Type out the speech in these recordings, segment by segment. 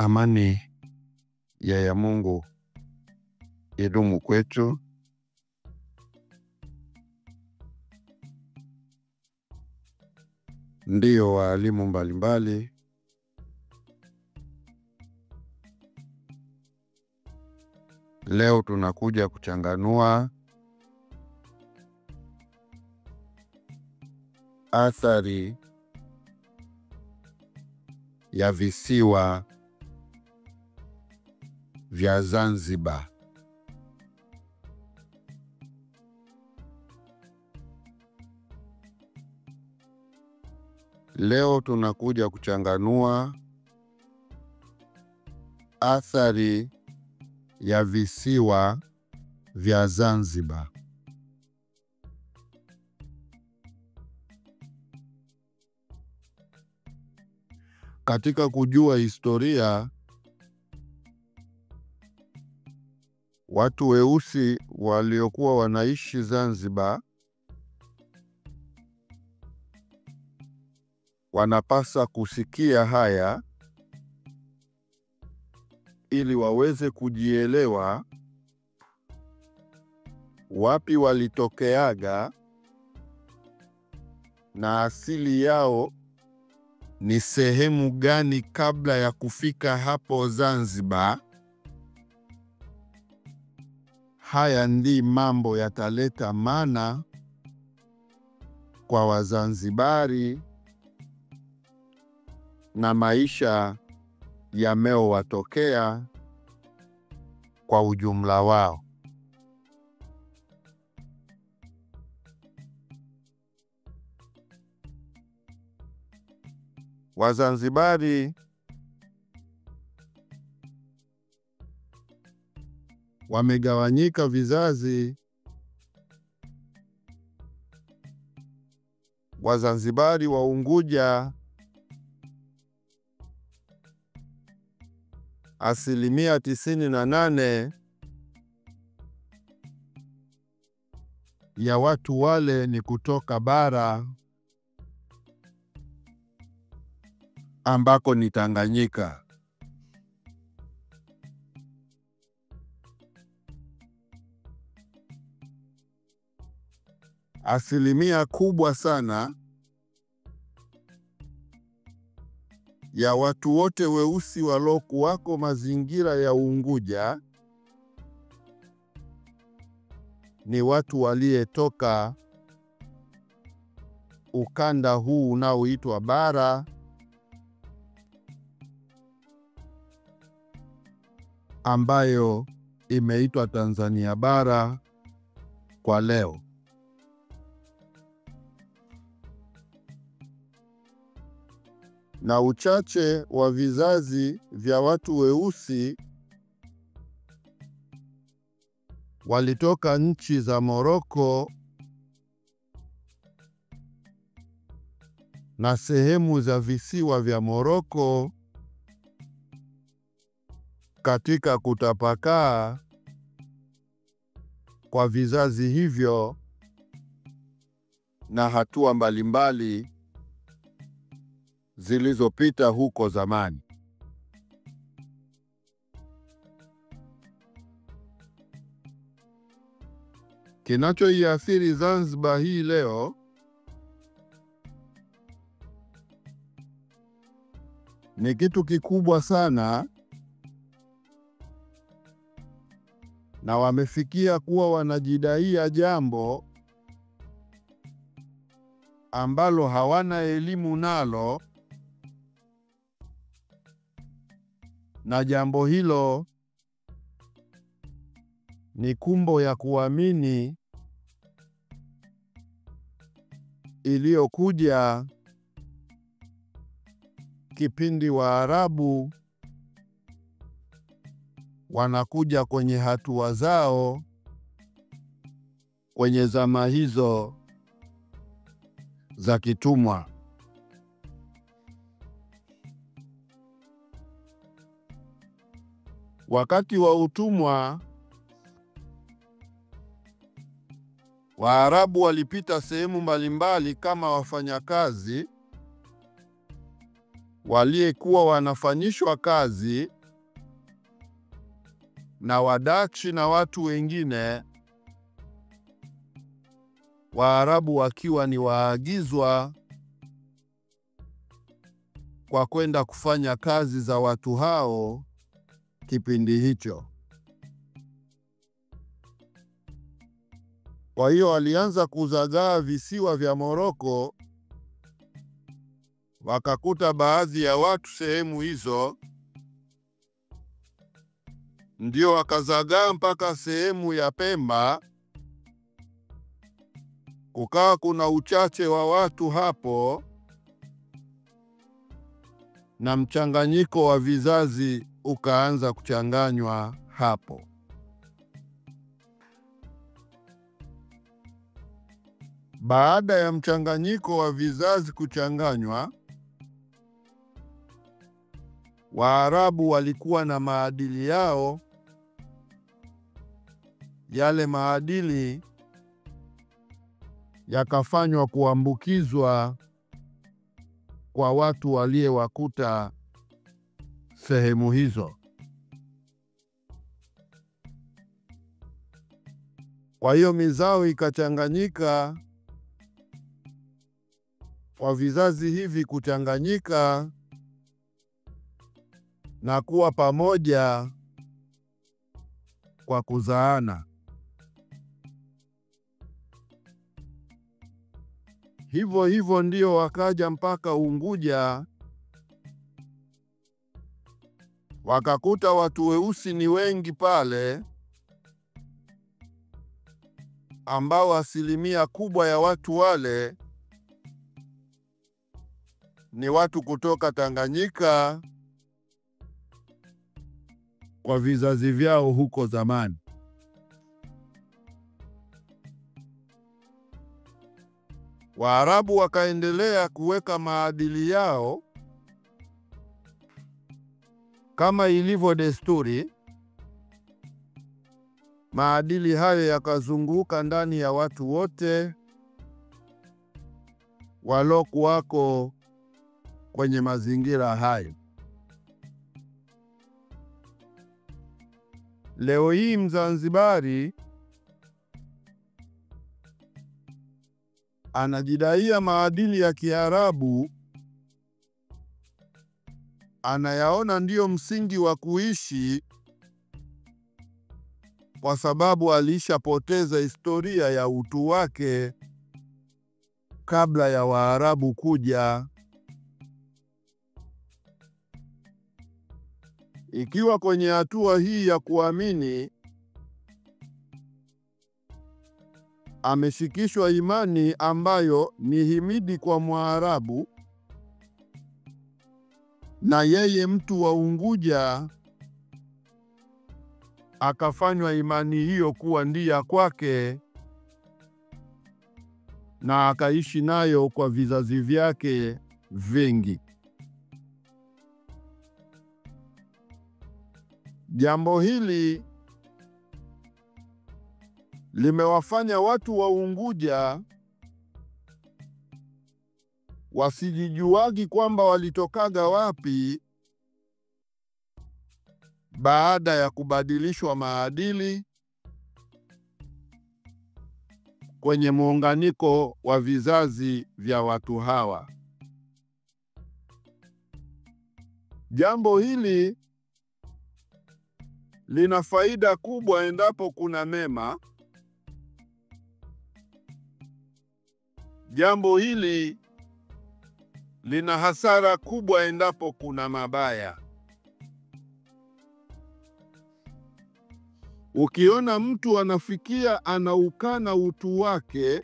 Amani ya Mungu idumu kwetu. Ndiyo walimu mbalimbali, leo tunakuja kuchanganua athari ya visiwa vya Zanzibar. Leo tunakuja kuchanganua athari ya visiwa vya Zanzibar. Katika kujua historia, watu weusi waliokuwa wanaishi Zanzibar wanapasa kusikia haya ili waweze kujielewa wapi walitokeaga na asili yao ni sehemu gani kabla ya kufika hapo Zanzibar. Haya ndi mambo yataleta maana kwa Wazanzibari na maisha yameowatokea kwa ujumla wao. Wazanzibari wamegawanyika vizazi. Wazanzibari wa Unguja 98% ya watu wale ni kutoka bara ambako ni Tanganyika. Asilimia kubwa sana ya watu wote weusi walokuwako mazingira ya Unguja ni watu waliyetoka ukanda huu unaoitwa bara, ambayo imeitwa Tanzania bara kwa leo. Na uchache wa vizazi vya watu weusi walitoka nchi za Moroko na sehemu za visiwa vya Moroko. Katika kutapakaa kwa vizazi hivyo na hatua mbalimbali zilizopita huko zamani. Kinachoiathiri Zanzibar hii leo ni kitu kikubwa sana, na wamefikia kuwa wanajidaia jambo ambalo hawana elimu nalo, na jambo hilo ni kumbo ya kuamini iliyokuja kipindi Waarabu wanakuja kwenye hatua zao kwenye zama hizo za kitumwa. Wakati wa utumwa, Waarabu walipita sehemu mbalimbali kama wafanyakazi waliyekuwa wanafanyishwa kazi na Wadachi na watu wengine, Waarabu wakiwa ni waagizwa kwa kwenda kufanya kazi za watu hao kipindi hicho. Kwa hiyo walianza kuzagaa visiwa vya Moroko, wakakuta baadhi ya watu sehemu hizo, ndio wakazagaa mpaka sehemu ya Pemba. Kukawa kuna uchache wa watu hapo, na mchanganyiko wa vizazi ukaanza kuchanganywa hapo. Baada ya mchanganyiko wa vizazi kuchanganywa, Waarabu walikuwa na maadili yao. Yale maadili yakafanywa kuambukizwa kwa watu waliowakuta sehemu hizo. Kwa hiyo mizao ikachanganyika, kwa vizazi hivi kuchanganyika na kuwa pamoja kwa kuzaana. Hivyo hivyo ndio wakaja mpaka Unguja, wakakuta watu weusi ni wengi pale, ambao asilimia kubwa ya watu wale ni watu kutoka Tanganyika kwa vizazi vyao huko zamani. Waarabu wakaendelea kuweka maadili yao kama ilivyo desturi. Maadili hayo yakazunguka ndani ya watu wote walokuwako kwenye mazingira hayo. Leo hii Mzanzibari anajidaia maadili ya Kiarabu, anayaona ndiyo msingi wa kuishi, kwa sababu alishapoteza historia ya utu wake kabla ya Waarabu kuja. Ikiwa kwenye hatua hii ya kuamini, ameshikishwa imani ambayo ni himidi kwa Mwarabu, na yeye mtu wa Unguja akafanywa imani hiyo kuwa ndia kwake, na akaishi nayo kwa vizazi vyake vingi. Jambo hili limewafanya watu wa Unguja wasijijuagi kwamba walitokaga wapi baada ya kubadilishwa maadili kwenye muunganiko wa vizazi vya watu hawa. Jambo hili lina faida kubwa endapo kuna mema. Jambo hili lina hasara kubwa endapo kuna mabaya. Ukiona mtu anafikia anaukana utu wake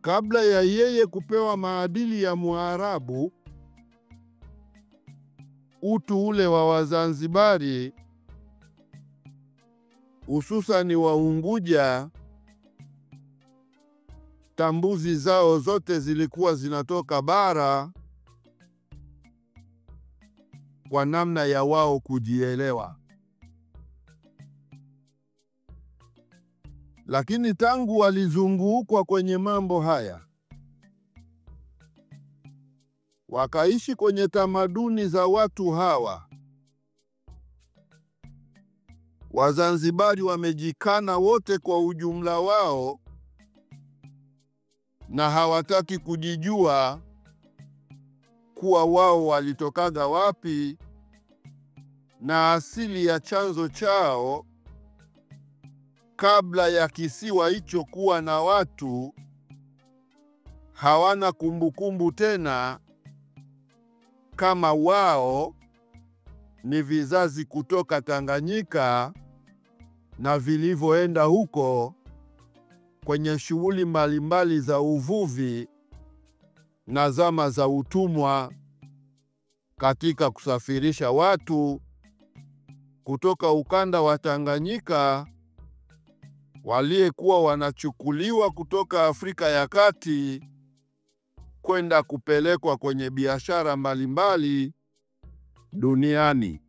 kabla ya yeye kupewa maadili ya Mwarabu, utu ule wa Wazanzibari hususani wa Unguja, tambuzi zao zote zilikuwa zinatoka bara kwa namna ya wao kujielewa. Lakini tangu walizungukwa kwenye mambo haya, wakaishi kwenye tamaduni za watu hawa. Wazanzibari wamejikana wote kwa ujumla wao na hawataki kujijua kuwa wao walitokaga wapi na asili ya chanzo chao kabla ya kisiwa hicho kuwa na watu. Hawana kumbukumbu tena kama wao ni vizazi kutoka Tanganyika na vilivyoenda huko kwenye shughuli mbalimbali za uvuvi na zama za utumwa katika kusafirisha watu kutoka ukanda wa Tanganyika waliyekuwa wanachukuliwa kutoka Afrika ya Kati kwenda kupelekwa kwenye biashara mbalimbali duniani.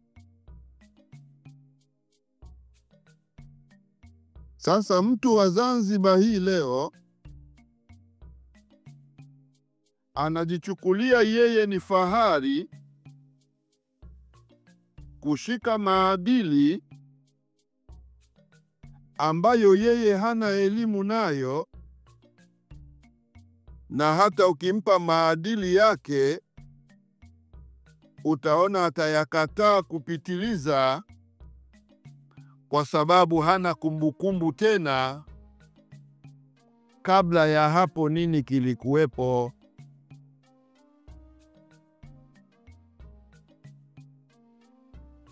Sasa mtu wa Zanzibar hii leo anajichukulia yeye ni fahari kushika maadili ambayo yeye hana elimu nayo, na hata ukimpa maadili yake utaona atayakataa kupitiliza kwa sababu hana kumbukumbu tena kabla ya hapo nini kilikuwepo.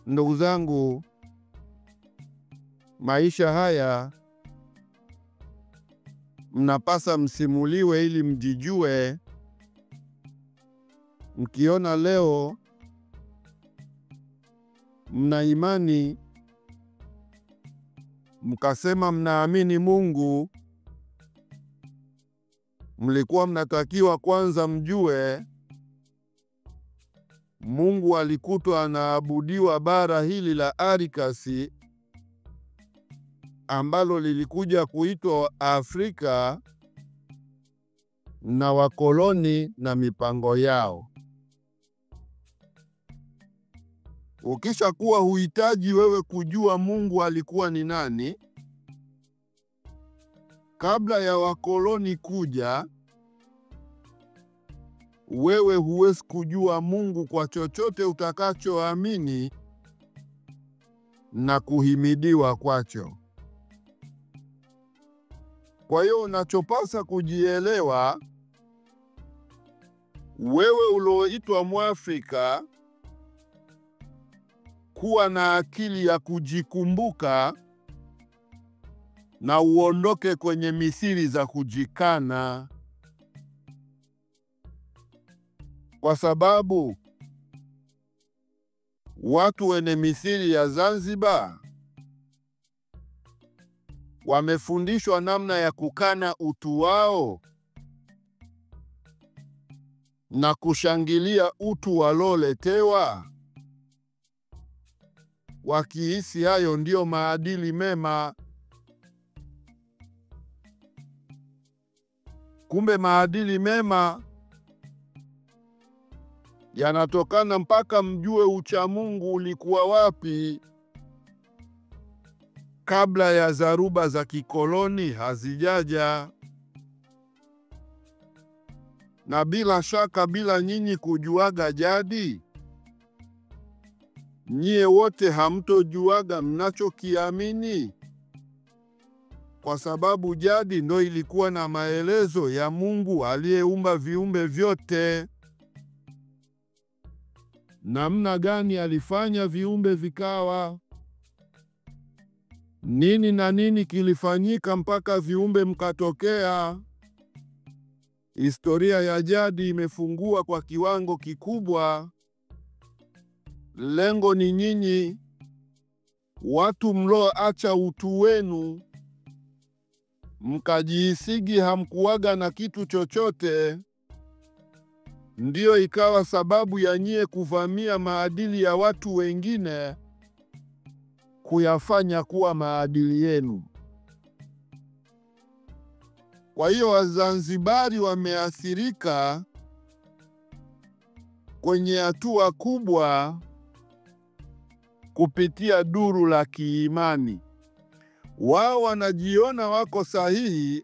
Ndugu zangu, maisha haya mnapasa msimuliwe ili mjijue. Mkiona leo mna imani, mkasema mnaamini Mungu, mlikuwa mnatakiwa kwanza mjue Mungu alikutwa anaabudiwa bara hili la Arikasi ambalo lilikuja kuitwa Afrika na wakoloni na mipango yao. Ukisha kuwa huhitaji wewe kujua Mungu alikuwa ni nani kabla ya wakoloni kuja, wewe huwezi kujua Mungu kwa chochote utakachoamini na kuhimidiwa kwacho. Kwa hiyo unachopasa kujielewa, wewe ulioitwa Mwafrika, kuwa na akili ya kujikumbuka na uondoke kwenye misiri za kujikana, kwa sababu watu wenye misiri ya Zanzibar wamefundishwa namna ya kukana utu wao na kushangilia utu waloletewa, wakihisi hayo ndio maadili mema. Kumbe maadili mema yanatokana mpaka mjue uchamungu ulikuwa wapi kabla ya dharuba za kikoloni hazijaja. Na bila shaka, bila nyinyi kujuaga jadi, nyie wote hamtojuaga mnachokiamini, kwa sababu jadi ndo ilikuwa na maelezo ya Mungu aliyeumba viumbe vyote. Namna gani alifanya viumbe vikawa, nini na nini kilifanyika mpaka viumbe mkatokea. Historia ya jadi imefungua kwa kiwango kikubwa. Lengo ni nyinyi watu mloacha utu wenu mkajihisigi hamkuwaga na kitu chochote, ndiyo ikawa sababu ya nyie kuvamia maadili ya watu wengine kuyafanya kuwa maadili yenu. Kwa hiyo Wazanzibari wameathirika kwenye hatua kubwa kupitia duru la kiimani. Wao wanajiona wako sahihi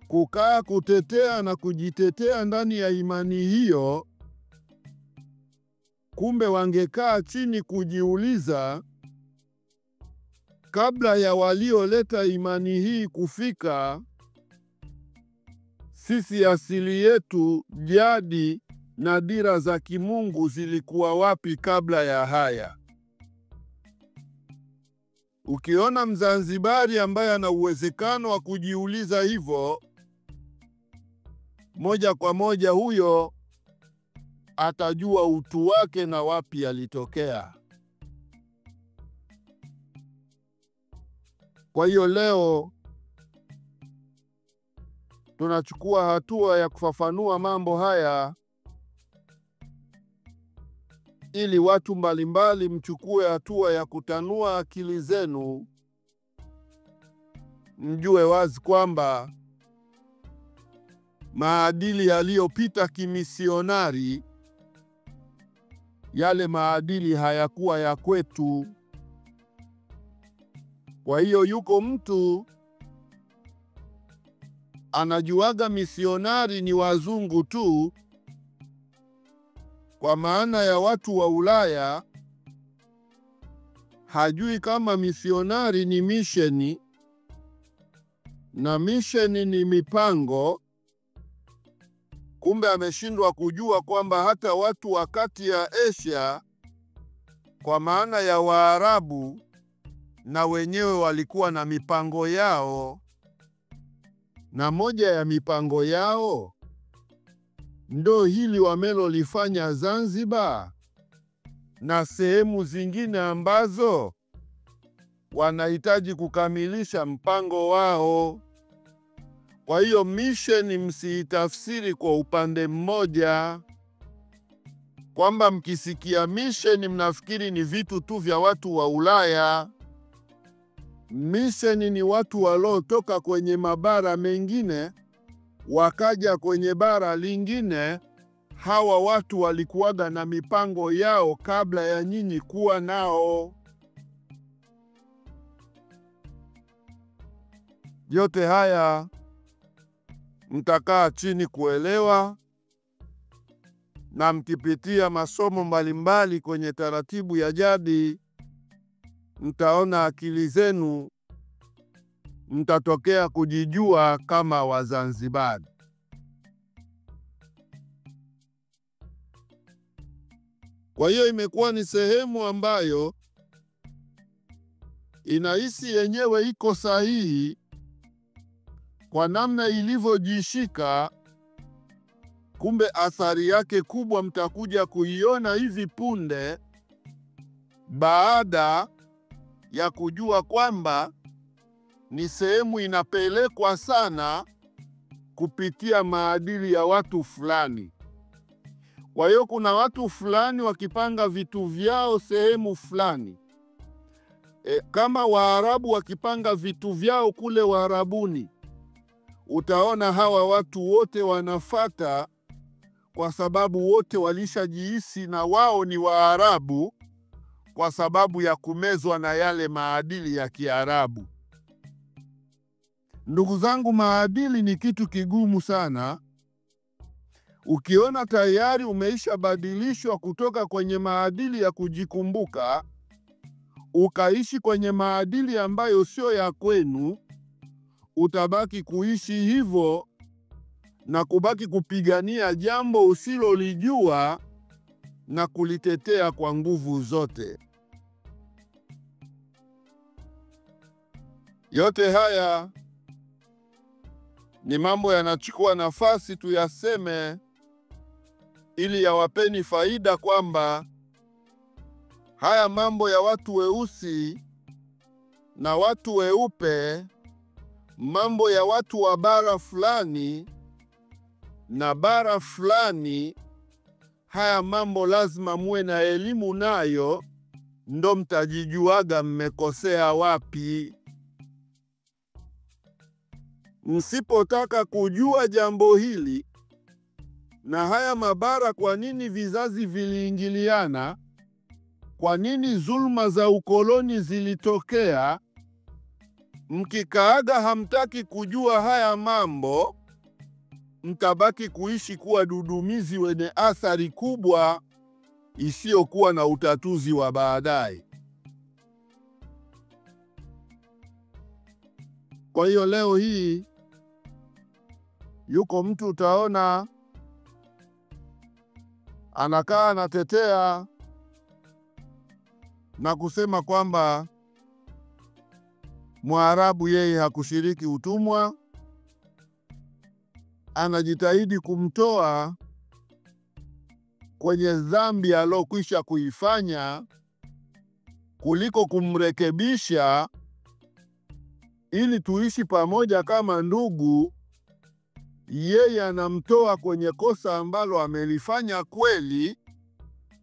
kukaa kutetea na kujitetea ndani ya imani hiyo. Kumbe wangekaa chini kujiuliza, kabla ya walioleta imani hii kufika, sisi asili yetu, jadi na dira za kimungu zilikuwa wapi kabla ya haya? Ukiona Mzanzibari ambaye ana uwezekano wa kujiuliza hivyo, moja kwa moja huyo atajua utu wake na wapi alitokea. Kwa hiyo leo tunachukua hatua ya kufafanua mambo haya ili watu mbalimbali mchukue hatua ya kutanua akili zenu, mjue wazi kwamba maadili yaliyopita kimisionari, yale maadili hayakuwa ya kwetu. Kwa hiyo yuko mtu anajuaga misionari ni wazungu tu, kwa maana ya watu wa Ulaya. Hajui kama misionari ni misheni, na misheni ni mipango. Kumbe ameshindwa kujua kwamba hata watu wa kati ya Asia, kwa maana ya Waarabu, na wenyewe walikuwa na mipango yao, na moja ya mipango yao ndo hili wamelolifanya Zanzibar na sehemu zingine ambazo wanahitaji kukamilisha mpango wao. Kwa hiyo mission msiitafsiri kwa upande mmoja, kwamba mkisikia mission mnafikiri ni vitu tu vya watu wa Ulaya. Mission ni watu waliotoka kwenye mabara mengine wakaja kwenye bara lingine. Hawa watu walikuwaga na mipango yao kabla ya nyinyi kuwa nao. Yote haya mtakaa chini kuelewa, na mkipitia masomo mbalimbali kwenye taratibu ya jadi, mtaona akili zenu mtatokea kujijua kama Wazanzibari. Kwa hiyo imekuwa ni sehemu ambayo inahisi yenyewe iko sahihi kwa namna ilivyojishika. Kumbe athari yake kubwa mtakuja kuiona hivi punde, baada ya kujua kwamba ni sehemu inapelekwa sana kupitia maadili ya watu fulani. Kwa hiyo kuna watu fulani wakipanga vitu vyao sehemu fulani, kama Waarabu wakipanga vitu vyao kule Waarabuni, utaona hawa watu wote wanafata, kwa sababu wote walishajihisi na wao ni Waarabu kwa sababu ya kumezwa na yale maadili ya Kiarabu. Ndugu zangu, maadili ni kitu kigumu sana. Ukiona tayari umeisha badilishwa kutoka kwenye maadili ya kujikumbuka ukaishi kwenye maadili ambayo sio ya kwenu, utabaki kuishi hivyo na kubaki kupigania jambo usilolijua na kulitetea kwa nguvu zote. Yote haya ni mambo yanachukua nafasi tuyaseme ili yawapeni faida, kwamba haya mambo ya watu weusi na watu weupe, mambo ya watu wa bara fulani na bara fulani, haya mambo lazima muwe na elimu nayo, ndo mtajijuaga mmekosea wapi. Msipotaka kujua jambo hili, Na haya mabara, kwa nini vizazi viliingiliana? Kwa nini dhuluma za ukoloni zilitokea? Mkikaaga hamtaki kujua haya mambo, mtabaki kuishi kuwa dudumizi wenye athari kubwa isiyokuwa na utatuzi wa baadaye. Kwa hiyo leo hii yuko mtu utaona anakaa anatetea na kusema kwamba Mwarabu yeye hakushiriki utumwa, anajitahidi kumtoa kwenye dhambi alokwisha kuifanya kuliko kumrekebisha ili tuishi pamoja kama ndugu. Yeye anamtoa kwenye kosa ambalo amelifanya kweli.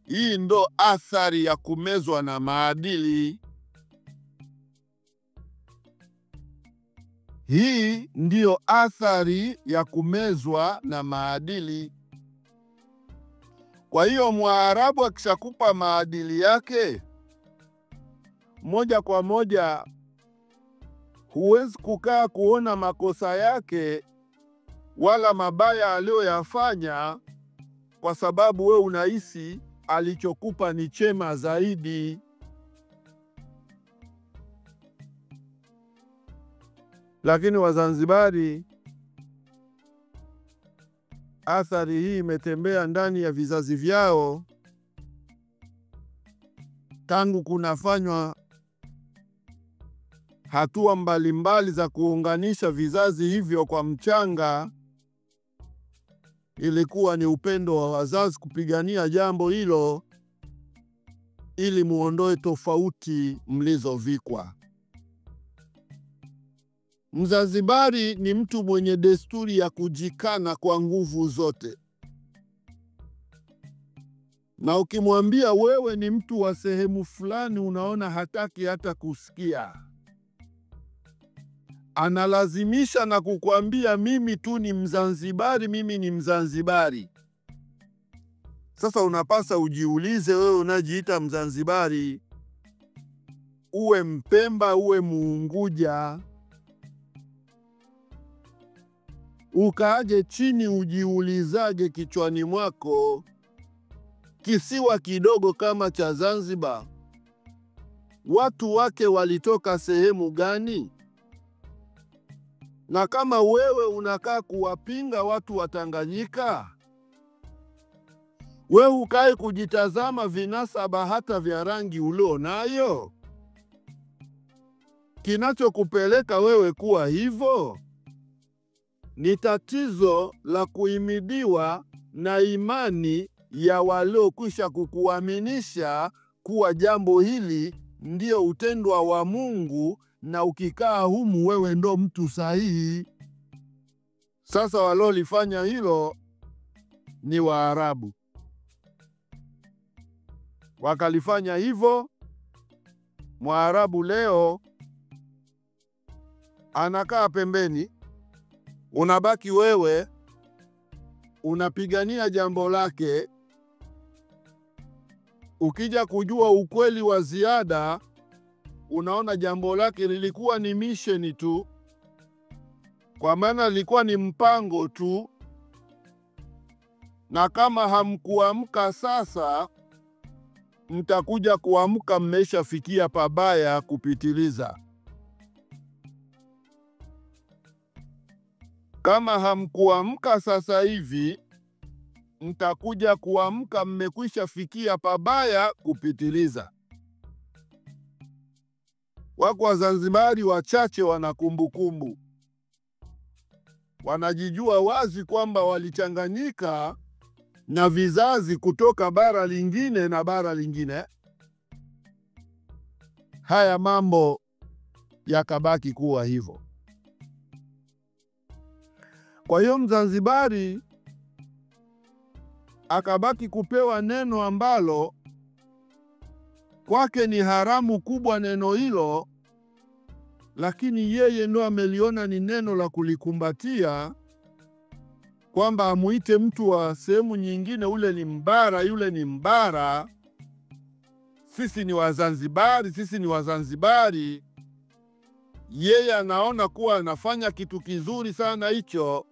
Hii ndo athari ya kumezwa na maadili. Hii ndiyo athari ya kumezwa na maadili. Kwa hiyo Mwarabu akishakupa maadili yake, moja kwa moja huwezi kukaa kuona makosa yake wala mabaya aliyoyafanya, kwa sababu we unahisi alichokupa ni chema zaidi. Lakini Wazanzibari, athari hii imetembea ndani ya vizazi vyao tangu kunafanywa hatua mbalimbali za kuunganisha vizazi hivyo kwa mchanga. Ilikuwa ni upendo wa wazazi kupigania jambo hilo ili muondoe tofauti mlizovikwa. Mzanzibari ni mtu mwenye desturi ya kujikana kwa nguvu zote, na ukimwambia wewe ni mtu wa sehemu fulani, unaona hataki hata kusikia. Analazimisha na kukwambia mimi tu ni Mzanzibari, mimi ni Mzanzibari. Sasa unapasa ujiulize, wewe unajiita Mzanzibari, uwe Mpemba, uwe Muunguja, ukaaje chini ujiulizage kichwani mwako, kisiwa kidogo kama cha Zanzibar, watu wake walitoka sehemu gani? Na kama wewe unakaa kuwapinga watu wa Tanganyika, wewe ukae kujitazama vinasaba hata vya rangi ulionayo. Kinachokupeleka wewe kuwa hivyo ni tatizo la kuhimidiwa na imani ya waliokwisha kukuaminisha kuwa jambo hili ndio utendwa wa Mungu, na ukikaa humu wewe ndo mtu sahihi. Sasa walolifanya hilo ni Waarabu. Wakalifanya hivyo. Mwarabu leo anakaa pembeni, unabaki wewe unapigania jambo lake. Ukija kujua ukweli wa ziada, unaona jambo lake lilikuwa ni misheni tu, kwa maana lilikuwa ni mpango tu, na kama hamkuamka sasa, mtakuja kuamka mmeshafikia pabaya kupitiliza. Kama hamkuamka sasa hivi, mtakuja kuamka mmekwisha fikia pabaya kupitiliza. Wako Wazanzibari wachache wana kumbukumbu, wanajijua wazi kwamba walichanganyika na vizazi kutoka bara lingine na bara lingine. Haya mambo yakabaki kuwa hivyo. Kwa hiyo Mzanzibari akabaki kupewa neno ambalo kwake ni haramu kubwa neno hilo, lakini yeye ndo ameliona ni neno la kulikumbatia kwamba amuite mtu wa sehemu nyingine, ule ni mbara, yule ni mbara, sisi ni Wazanzibari, sisi ni Wazanzibari. Yeye anaona kuwa anafanya kitu kizuri sana hicho.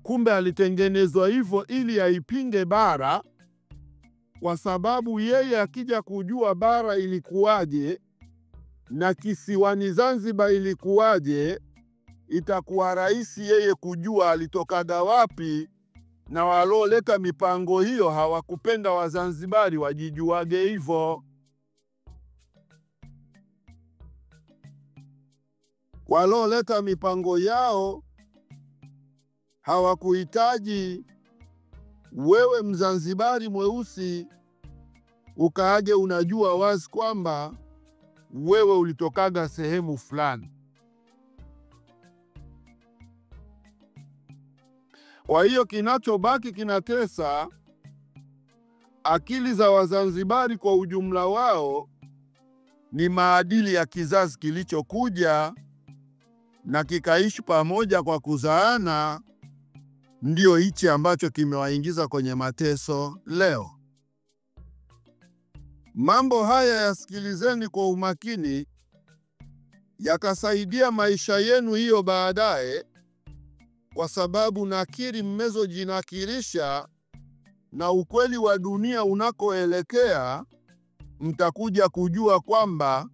Kumbe alitengenezwa hivyo ili aipinge bara, kwa sababu yeye akija kujua bara ilikuwaje na kisiwani Zanzibar ilikuwaje, itakuwa rahisi yeye kujua alitokaga wapi, na waloleta mipango hiyo hawakupenda Wazanzibari wajijuage hivyo. Waloleta mipango yao hawakuhitaji wewe Mzanzibari mweusi ukaage unajua wazi kwamba wewe ulitokaga sehemu fulani. Kwa hiyo kinachobaki kinatesa akili za Wazanzibari kwa ujumla wao ni maadili ya kizazi kilichokuja na kikaishi pamoja kwa kuzaana. Ndio hichi ambacho kimewaingiza kwenye mateso leo. Mambo haya yasikilizeni kwa umakini, yakasaidia maisha yenu hiyo baadaye, kwa sababu nakiri mmezojinakirisha na ukweli wa dunia unakoelekea, mtakuja kujua kwamba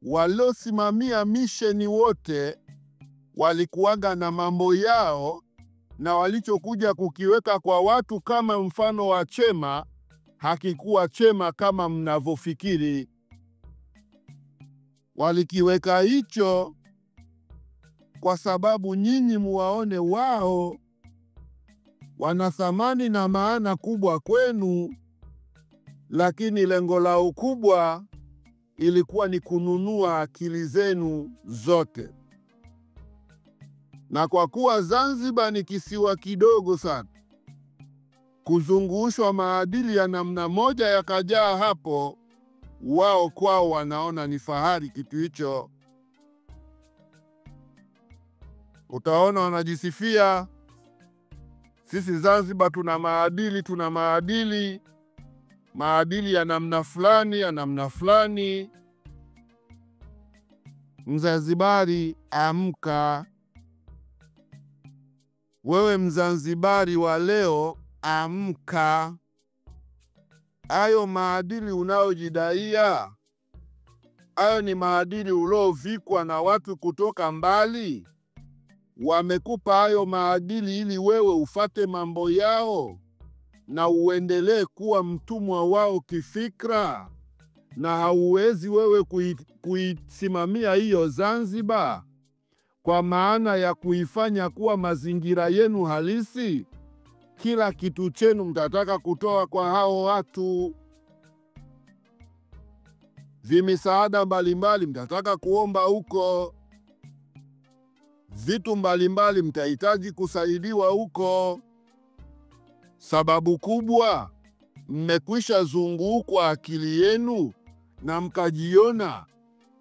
waliosimamia misheni wote walikuwaga na mambo yao, na walichokuja kukiweka kwa watu kama mfano wa chema hakikuwa chema kama mnavyofikiri. Walikiweka hicho kwa sababu nyinyi muwaone wao wana thamani na maana kubwa kwenu, lakini lengo lao kubwa ilikuwa ni kununua akili zenu zote. Na kwa kuwa Zanzibar ni kisiwa kidogo sana, kuzungushwa maadili ya namna moja yakajaa hapo, wao kwao wanaona ni fahari kitu hicho. Utaona wanajisifia, sisi Zanzibar tuna maadili, maadili ya namna fulani, ya namna fulani. Mzanzibari, amka. Wewe Mzanzibari wa leo, amka. Hayo maadili unaojidaia, hayo ni maadili uliovikwa na watu kutoka mbali. Wamekupa hayo maadili ili wewe ufate mambo yao na uendelee kuwa mtumwa wao kifikra, na hauwezi wewe kuisimamia hiyo Zanzibar kwa maana ya kuifanya kuwa mazingira yenu halisi. Kila kitu chenu mtataka kutoa kwa hao watu. Vimisaada mbalimbali mtataka kuomba huko, vitu mbalimbali mtahitaji kusaidiwa huko. Sababu kubwa, mmekwisha zungukwa akili yenu na mkajiona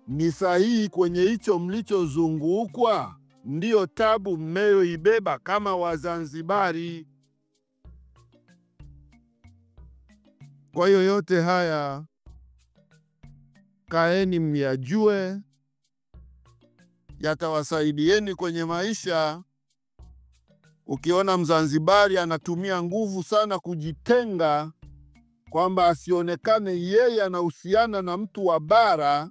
ni sahihi kwenye hicho mlichozungukwa. Ndiyo tabu mmeyoibeba kama Wazanzibari. Kwa hiyo yote haya kaeni myajue, yatawasaidieni kwenye maisha. Ukiona Mzanzibari anatumia nguvu sana kujitenga, kwamba asionekane yeye anahusiana na mtu wa bara,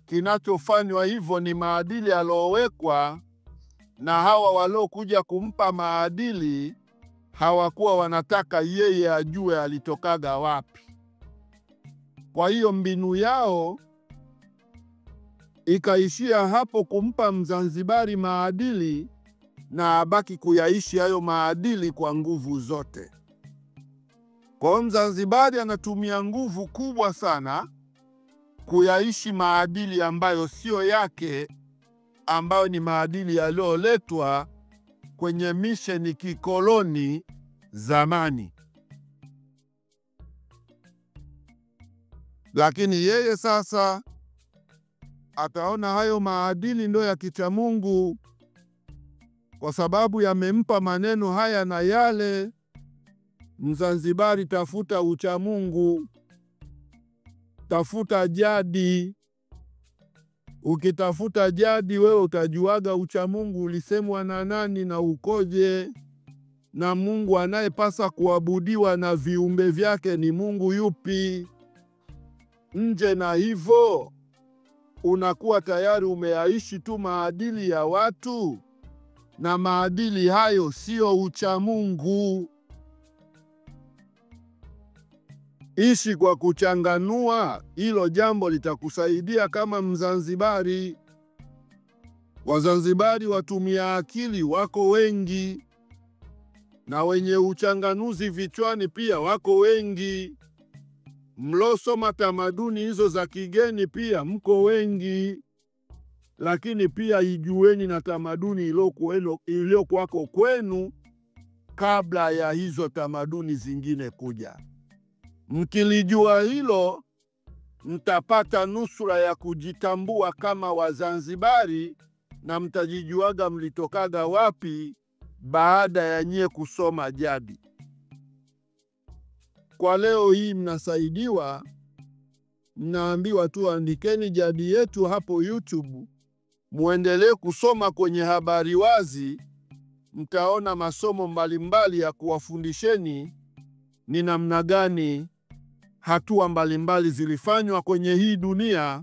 kinachofanywa hivyo ni maadili aliyowekwa, na hawa waliokuja kumpa maadili hawakuwa wanataka yeye ajue alitokaga wapi. Kwa hiyo mbinu yao ikaishia hapo, kumpa Mzanzibari maadili na abaki kuyaishi hayo maadili kwa nguvu zote. Kwa hiyo Mzanzibari anatumia nguvu kubwa sana kuyaishi maadili ambayo sio yake, ambayo ni maadili yaliyoletwa kwenye misheni kikoloni zamani. Lakini yeye sasa ataona hayo maadili ndio ya kicha Mungu. kwa sababu yamempa maneno haya na yale. Mzanzibari, tafuta uchamungu, tafuta jadi. Ukitafuta jadi, wewe utajuaga uchamungu ulisemwa na nani na ukoje, na Mungu anayepasa kuabudiwa na viumbe vyake ni Mungu yupi. Nje na hivyo, unakuwa tayari umeyaishi tu maadili ya watu, na maadili hayo sio uchamungu. Ishi kwa kuchanganua, hilo jambo litakusaidia kama Mzanzibari. Wazanzibari watumia akili wako wengi, na wenye uchanganuzi vichwani pia wako wengi. Mlosoma tamaduni hizo za kigeni pia mko wengi, lakini pia ijueni na tamaduni iliyokuwako kwenu kabla ya hizo tamaduni zingine kuja. Mkilijua hilo, mtapata nusura ya kujitambua kama Wazanzibari, na mtajijuaga mlitokaga wapi baada ya nyie kusoma jadi. Kwa leo hii mnasaidiwa, mnaambiwa tu andikeni jadi yetu hapo YouTube, muendelee kusoma kwenye Habari Wazi. Mtaona masomo mbalimbali ya kuwafundisheni ni namna gani hatua mbalimbali zilifanywa kwenye hii dunia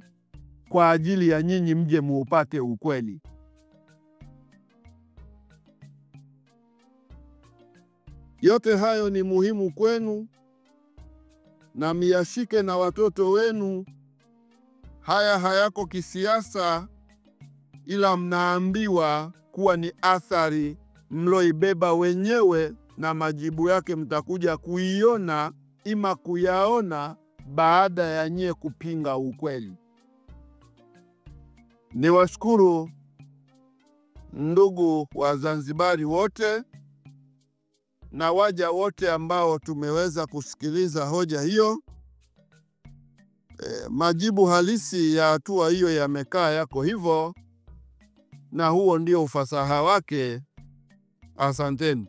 kwa ajili ya nyinyi mje muupate ukweli. Yote hayo ni muhimu kwenu, na miyashike na watoto wenu. Haya hayako kisiasa, ila mnaambiwa kuwa ni athari mloibeba wenyewe, na majibu yake mtakuja kuiona ima kuyaona baada ya nyie kupinga ukweli. Niwashukuru ndugu Wazanzibari wote na waja wote ambao tumeweza kusikiliza hoja hiyo. Majibu halisi ya hatua hiyo yamekaa yako hivyo, na huo ndio ufasaha wake. Asanteni.